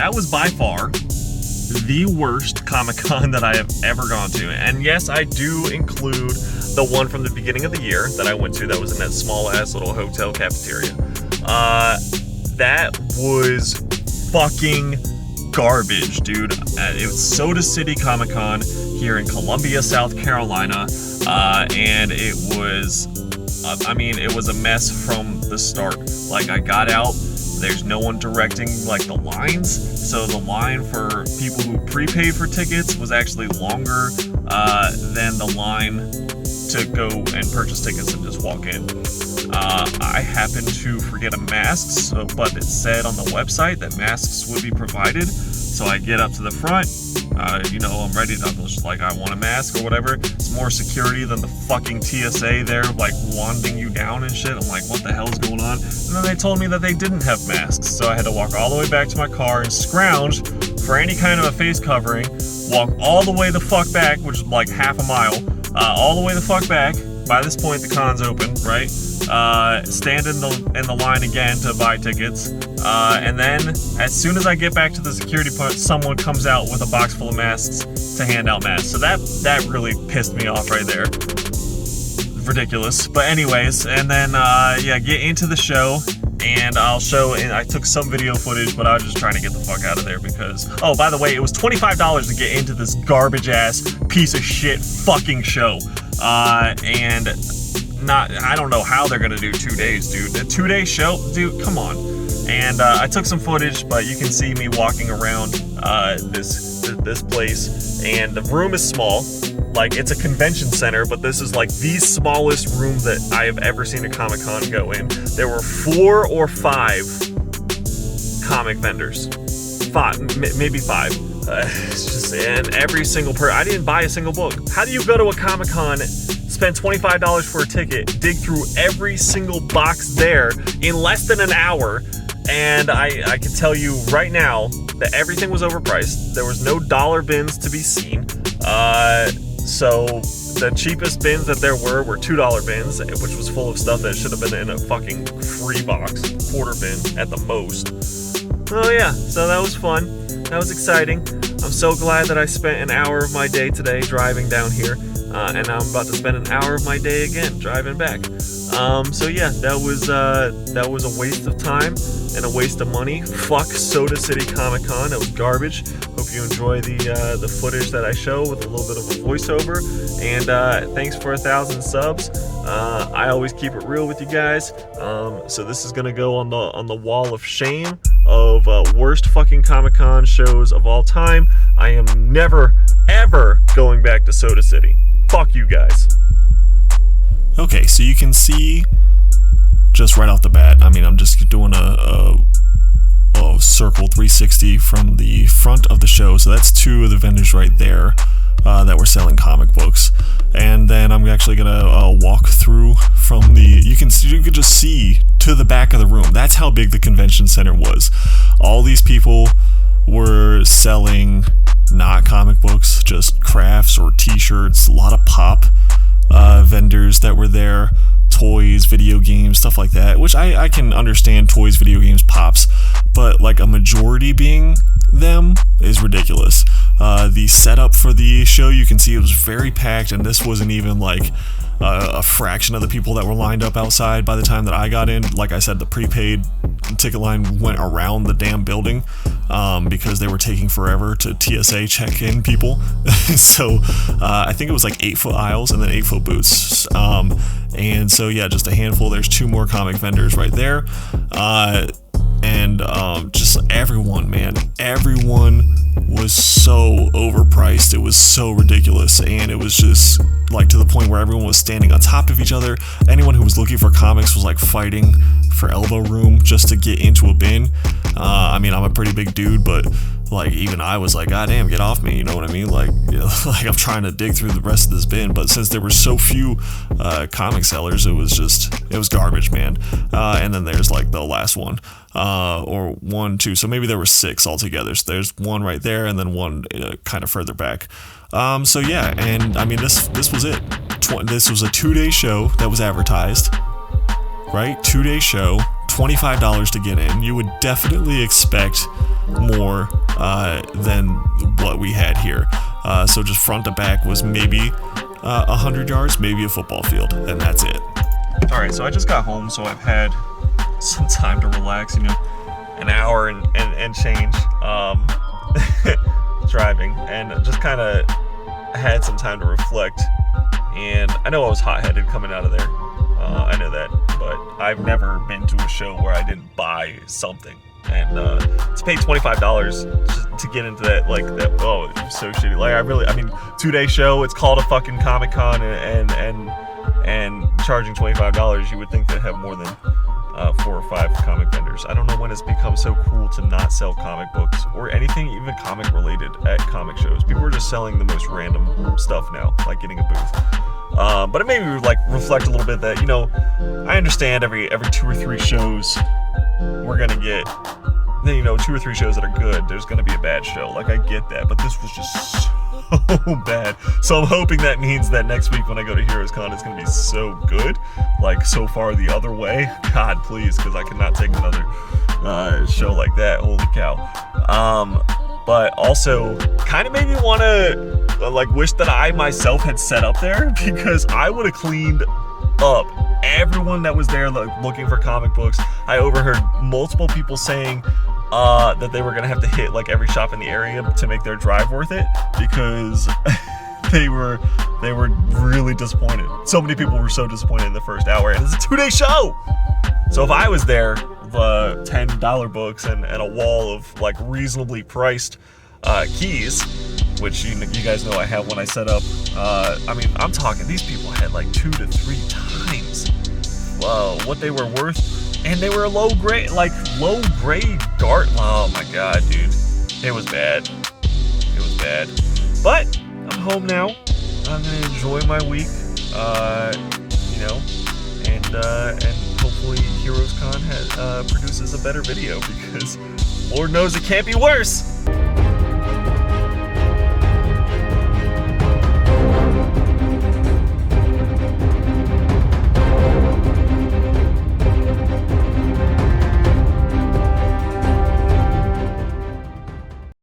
that was by far the worst Comic-Con that I have ever gone to. And yes, I do include the one from the beginning of the year that I went to that was in that small-ass little hotel cafeteria. That was fucking garbage, dude. It was Soda City Comic-Con here in Columbia, South Carolina, and it was, it was a mess from the start. Like, I got out, there's no one directing, like, the lines, so the line for people who prepaid for tickets was actually longer than the line to go and purchase tickets and just walk in. I happened to forget a mask, but it said on the website that masks would be provided. So I get up to the front, I'm ready to, I want a mask or whatever. It's more security than the fucking TSA there, like, wanding you down and shit. I'm like, what the hell is going on? And then they told me that they didn't have masks, so I had to walk all the way back to my car and scrounge for any kind of a face covering, walk all the way the fuck back, which is like half a mile, all the way the fuck back. By this point, the con's open, right? Stand in the line again to buy tickets, and then as soon as I get back to the security point, someone comes out with a box full of masks to hand out masks. So that really pissed me off right there. Ridiculous. But anyways, and then get into the show, and I'll show. And I took some video footage, but I was just trying to get the fuck out of there because, oh, by the way, it was $25 to get into this garbage ass piece of shit fucking show, and. I don't know how they're gonna do 2 days, dude. A 2-day show? Dude, come on. And I took some footage, but you can see me walking around this place, and the room is small. Like, it's a convention center, but this is like the smallest room that I have ever seen a Comic-Con go in. There were 4 or 5 comic vendors. 5, maybe 5. It's just, and every single I didn't buy a single book. How do you go to a Comic-Con, spend $25 for a ticket, dig through every single box there in less than an hour, and I can tell you right now that everything was overpriced. There was no dollar bins to be seen. So the cheapest bins that there were $2 bins, which was full of stuff that should have been in a fucking free box, quarter bin at the most. Oh yeah, so that was fun. That was exciting. I'm so glad that I spent an hour of my day today driving down here. And I'm about to spend an hour of my day again driving back. So yeah, that was a waste of time and a waste of money. Fuck Soda City Comic Con. That was garbage. Hope you enjoy the footage that I show with a little bit of a voiceover. And thanks for 1,000 subs. I always keep it real with you guys. So this is gonna go on the wall of shame of worst fucking Comic Con shows of all time. I am never ever going back to Soda City. Fuck you guys. Okay, so you can see just right off the bat, I'm just doing a circle 360 from the front of the show. So that's 2 of the vendors right there that were selling comic books. And then I'm actually gonna walk through from you could just see to the back of the room. That's how big the convention center was. All these people were selling not comic books, just crafts or t-shirts, a lot of pop vendors that were there, toys, video games, stuff like that, which I can understand toys, video games, pops, but like a majority being them is ridiculous. The setup for the show, you can see it was very packed, and this wasn't even like a fraction of the people that were lined up outside by the time that I got in. Like I said, the prepaid ticket line went around the damn building because they were taking forever to TSA check in people. So I think it was like 8-foot aisles and then 8-foot booths. And so yeah, just a handful. There's 2 more comic vendors right there. And just everyone was so overpriced. It was so ridiculous, and it was just like to the point where everyone was standing on top of each other. Anyone who was looking for comics was like fighting for elbow room just to get into a bin. I'm a pretty big dude, but like even I was like, God damn, get off me, you know what I mean? Like, like I'm trying to dig through the rest of this bin, but since there were so few comic sellers, it was garbage, man. And then there's like the last one, or 1, 2, so maybe there were 6 altogether. So there's one right there, and then one kind of further back. So yeah, and this was it. This was a 2-day show that was advertised, right? 2-day show, $25 to get in. You would definitely expect more than what we had here. So just front to back was maybe 100 yards, maybe a football field, and that's it. All right, so I just got home, so I've had some time to relax, you know, an hour and change driving, and just kind of had some time to reflect. And I know I was hot-headed coming out of there. I know that, but I've never been to a show where I didn't buy something. And to pay $25 just to get into that, like that, oh, it was so shitty. Like I mean, 2-day show. It's called a fucking comiccon, and charging $25. You would think they'd have more than 4 or 5 comic vendors. I don't know when it's become so cool to not sell comic books or anything even comic related at comic shows. People are just selling the most random stuff now, like getting a booth. But it made me like reflect a little bit that, you know, I understand every 2 or 3 shows we're gonna get, you know, 2 or 3 shows that are good. There's gonna be a bad show. Like, I get that, but this was just so bad. So I'm hoping that means that next week when I go to Heroes Con, it's gonna be so good, like so far the other way. God, please, because I cannot take another show like that. Holy cow. But also kind of made me want to like wish that I myself had set up there, because I would have cleaned up everyone that was there looking for comic books. I overheard multiple people saying that they were gonna have to hit like every shop in the area to make their drive worth it, because they were really disappointed. So many people were so disappointed in the first hour, and it's a 2-day show. So if I was there, the $10 books and a wall of like reasonably priced keys, which you guys know I have when I set up. I mean, I'm talking, these people had like 2 to 3 times what they were worth, and they were low grade dart. Oh my god, dude, it was bad. It was bad. But I'm home now. I'm gonna enjoy my week, you know, and hopefully Heroes Con produces a better video, because Lord knows it can't be worse.